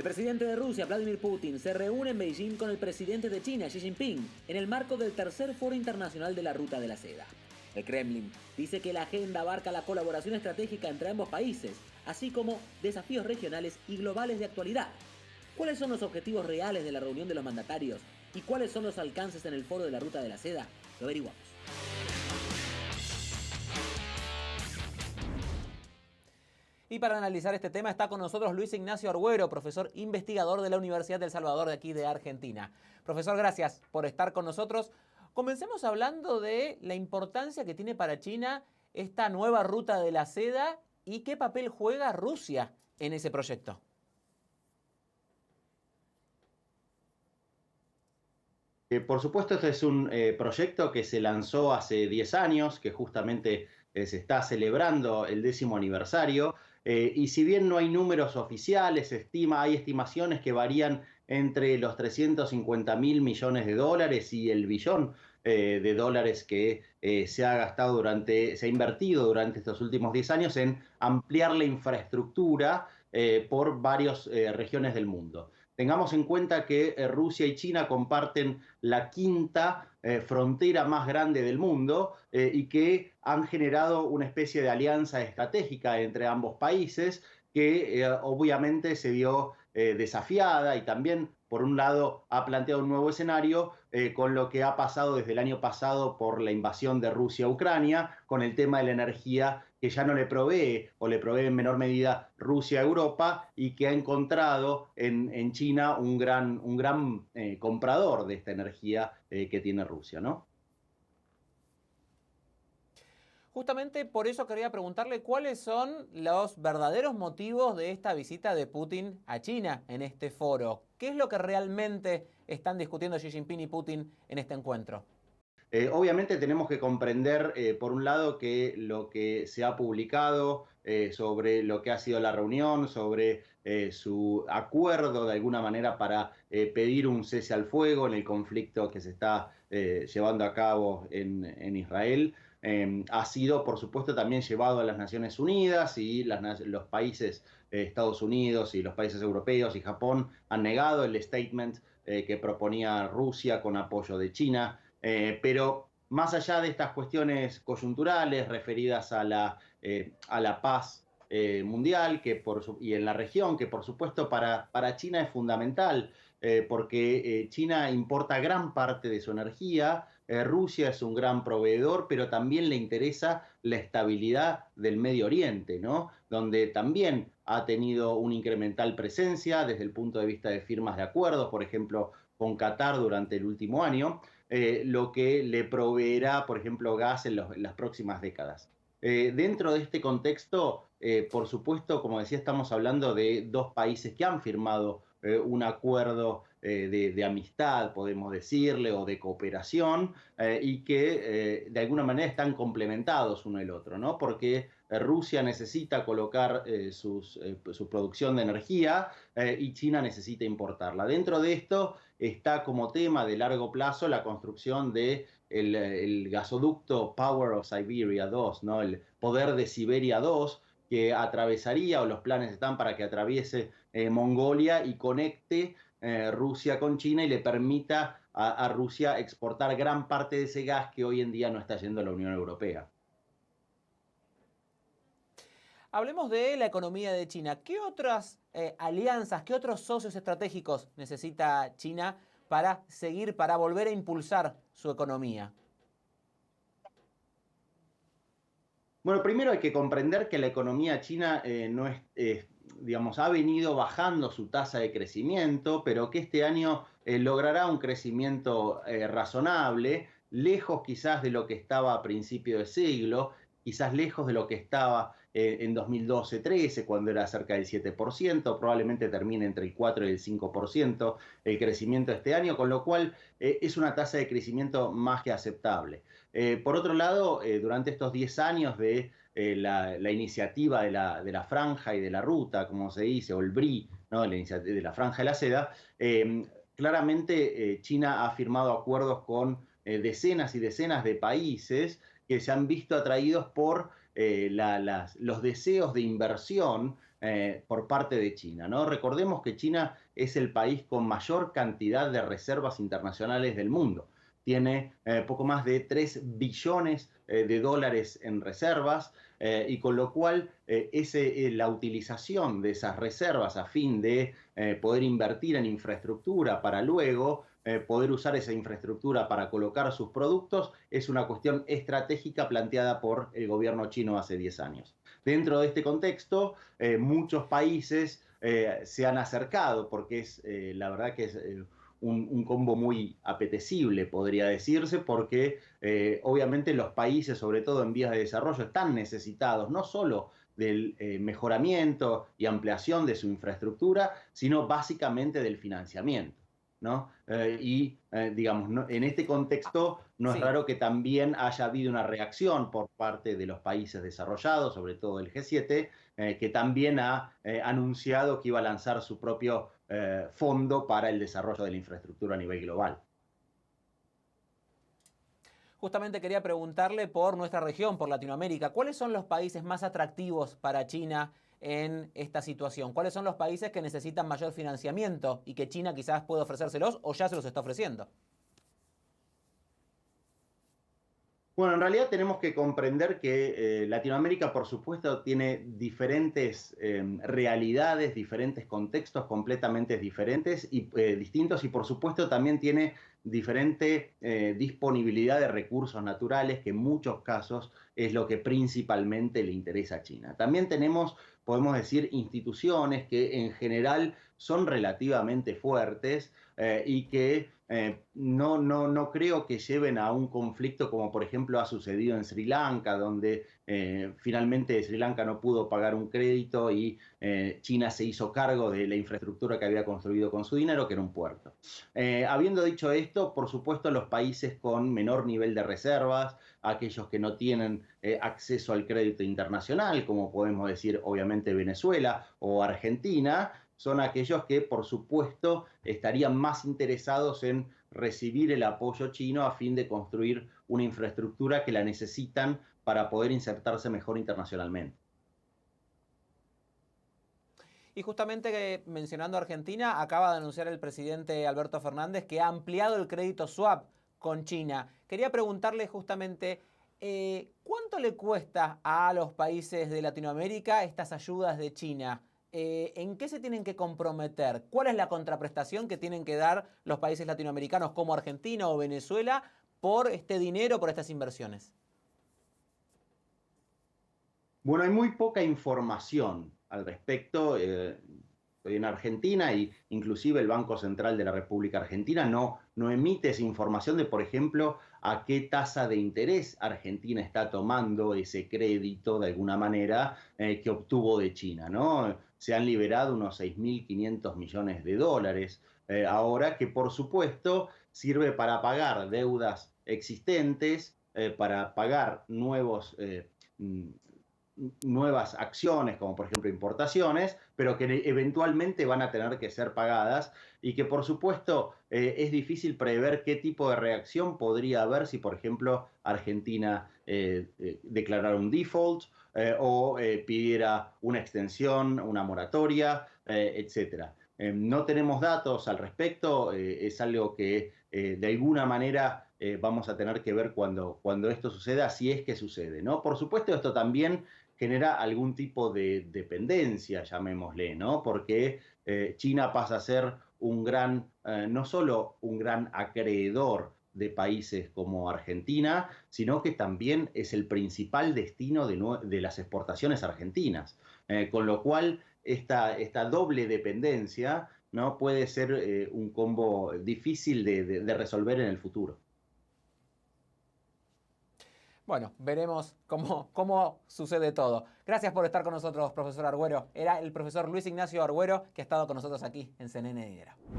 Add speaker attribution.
Speaker 1: El presidente de Rusia, Vladimir Putin, se reúne en Beijing con el presidente de China, Xi Jinping, en el marco del tercer Foro Internacional de la Ruta de la Seda. El Kremlin dice que la agenda abarca la colaboración estratégica entre ambos países, así como desafíos regionales y globales de actualidad. ¿Cuáles son los objetivos reales de la reunión de los mandatarios y cuáles son los alcances en el Foro de la Ruta de la Seda? Lo averiguamos. Y para analizar este tema está con nosotros Luis Ignacio Arguero, profesor investigador de la Universidad del Salvador de aquí de Argentina. Profesor, gracias por estar con nosotros. Comencemos hablando de la importancia que tiene para China esta nueva Ruta de la Seda y qué papel juega Rusia en ese proyecto.
Speaker 2: Por supuesto, este es un proyecto que se lanzó hace 10 años, que justamente se está celebrando el 10º aniversario, y si bien no hay números oficiales, hay estimaciones que varían entre los 350.000 millones de dólares y el billón de dólares que se ha invertido durante estos últimos 10 años en ampliar la infraestructura por varias regiones del mundo. Tengamos en cuenta que Rusia y China comparten la quinta frontera más grande del mundo y que han generado una especie de alianza estratégica entre ambos países que obviamente se vio desafiada y también, por un lado, ha planteado un nuevo escenario con lo que ha pasado desde el año pasado por la invasión de Rusia a Ucrania, con el tema de la energía que ya no le provee o le provee en menor medida Rusia a Europa y que ha encontrado en China un gran comprador de esta energía que tiene Rusia, ¿no?
Speaker 1: Justamente por eso quería preguntarle cuáles son los verdaderos motivos de esta visita de Putin a China en este foro. ¿Qué es lo que realmente están discutiendo Xi Jinping y Putin en este encuentro?
Speaker 2: Obviamente tenemos que comprender, por un lado, que lo que se ha publicado sobre lo que ha sido la reunión, sobre su acuerdo de alguna manera para pedir un cese al fuego en el conflicto que se está llevando a cabo en Israel, ha sido, por supuesto, también llevado a las Naciones Unidas y los países, Estados Unidos y los países europeos y Japón han negado el statement que proponía Rusia con apoyo de China. Pero más allá de estas cuestiones coyunturales referidas a la paz mundial y en la región, que por supuesto para China es fundamental, porque China importa gran parte de su energía, Rusia es un gran proveedor, pero también le interesa la estabilidad del Medio Oriente, ¿no? Donde también ha tenido una incremental presencia desde el punto de vista de firmas de acuerdos, por ejemplo, con Qatar durante el último año. Lo que le proveerá, por ejemplo, gas en las próximas décadas. Dentro de este contexto, por supuesto, como decía, estamos hablando de dos países que han firmado un acuerdo de amistad, podemos decirle, o de cooperación, y que de alguna manera están complementados uno el otro, ¿no? Porque Rusia necesita colocar su producción de energía y China necesita importarla. Dentro de esto está como tema de largo plazo la construcción de el gasoducto Power of Siberia 2, ¿no? El poder de Siberia 2, que atravesaría, o los planes están para que atraviese Mongolia y conecte Rusia con China y le permita a Rusia exportar gran parte de ese gas que hoy en día no está yendo a la Unión Europea.
Speaker 1: Hablemos de la economía de China. ¿Qué otras alianzas, qué otros socios estratégicos necesita China para volver a impulsar su economía?
Speaker 2: Bueno, primero hay que comprender que la economía china no digamos, ha venido bajando su tasa de crecimiento, pero que este año logrará un crecimiento razonable, lejos quizás de lo que estaba a principio de siglo, quizás lejos de lo que estaba en 2012-13, cuando era cerca del 7%, probablemente termine entre el 4 y el 5% el crecimiento de este año, con lo cual es una tasa de crecimiento más que aceptable. Por otro lado, durante estos 10 años de la iniciativa de la franja y de la ruta, como se dice, o el BRI, ¿no? De la franja de la seda, claramente China ha firmado acuerdos con decenas y decenas de países que se han visto atraídos por los deseos de inversión por parte de China, ¿no? Recordemos que China es el país con mayor cantidad de reservas internacionales del mundo. Tiene poco más de 3 billones de dólares en reservas, y con lo cual la utilización de esas reservas a fin de poder invertir en infraestructura para luego poder usar esa infraestructura para colocar sus productos es una cuestión estratégica planteada por el gobierno chino hace 10 años. Dentro de este contexto, muchos países se han acercado porque es la verdad que es un combo muy apetecible, podría decirse, porque obviamente los países, sobre todo en vías de desarrollo, están necesitados no solo del mejoramiento y ampliación de su infraestructura, sino básicamente del financiamiento, ¿no? Digamos, ¿no? En este contexto no es raro que también haya habido una reacción por parte de los países desarrollados, sobre todo el G7, que también ha anunciado que iba a lanzar su propio fondo para el desarrollo de la infraestructura a nivel global.
Speaker 1: Justamente quería preguntarle por nuestra región, por Latinoamérica, ¿cuáles son los países más atractivos para China en esta situación? ¿Cuáles son los países que necesitan mayor financiamiento y que China quizás puede ofrecérselos o ya se los está ofreciendo?
Speaker 2: Bueno, en realidad tenemos que comprender que Latinoamérica, por supuesto, tiene diferentes realidades, diferentes contextos completamente diferentes y distintos, y por supuesto también tiene diferente disponibilidad de recursos naturales, que en muchos casos es lo que principalmente le interesa a China. También tenemos, podemos decir, instituciones que en general son relativamente fuertes y que no creo que lleven a un conflicto como por ejemplo ha sucedido en Sri Lanka, donde finalmente Sri Lanka no pudo pagar un crédito y China se hizo cargo de la infraestructura que había construido con su dinero, que era un puerto. Habiendo dicho esto, por supuesto los países con menor nivel de reservas, aquellos que no tienen acceso al crédito internacional, como podemos decir obviamente Venezuela o Argentina, son aquellos que, por supuesto, estarían más interesados en recibir el apoyo chino a fin de construir una infraestructura que la necesitan para poder insertarse mejor internacionalmente.
Speaker 1: Y justamente mencionando Argentina, acaba de anunciar el presidente Alberto Fernández que ha ampliado el crédito swap con China. Quería preguntarle justamente, ¿cuánto le cuesta a los países de Latinoamérica estas ayudas de China? ¿En qué se tienen que comprometer? ¿Cuál es la contraprestación que tienen que dar los países latinoamericanos como Argentina o Venezuela por este dinero, por estas inversiones?
Speaker 2: Bueno, hay muy poca información al respecto. Estoy en Argentina y inclusive el Banco Central de la República Argentina no emite esa información de, por ejemplo, a qué tasa de interés Argentina está tomando ese crédito de alguna manera que obtuvo de China, ¿no? Se han liberado unos 6.500 millones de dólares ahora, que por supuesto sirve para pagar deudas existentes, para pagar nuevas acciones, como por ejemplo importaciones, pero que eventualmente van a tener que ser pagadas y que por supuesto es difícil prever qué tipo de reacción podría haber si por ejemplo Argentina declarara un default o pidiera una extensión, una moratoria, etcétera. No tenemos datos al respecto, es algo que de alguna manera vamos a tener que ver cuando esto suceda, si es que sucede, ¿no? Por supuesto, esto también genera algún tipo de dependencia, llamémosle, ¿no? Porque China pasa a ser no solo un gran acreedor de países como Argentina, sino que también es el principal destino de las exportaciones argentinas. Con lo cual, esta doble dependencia, ¿no? Puede ser un combo difícil de resolver en el futuro.
Speaker 1: Bueno, veremos cómo sucede todo. Gracias por estar con nosotros, profesor Argüero. Era el profesor Luis Ignacio Argüero que ha estado con nosotros aquí en CNN Dinero.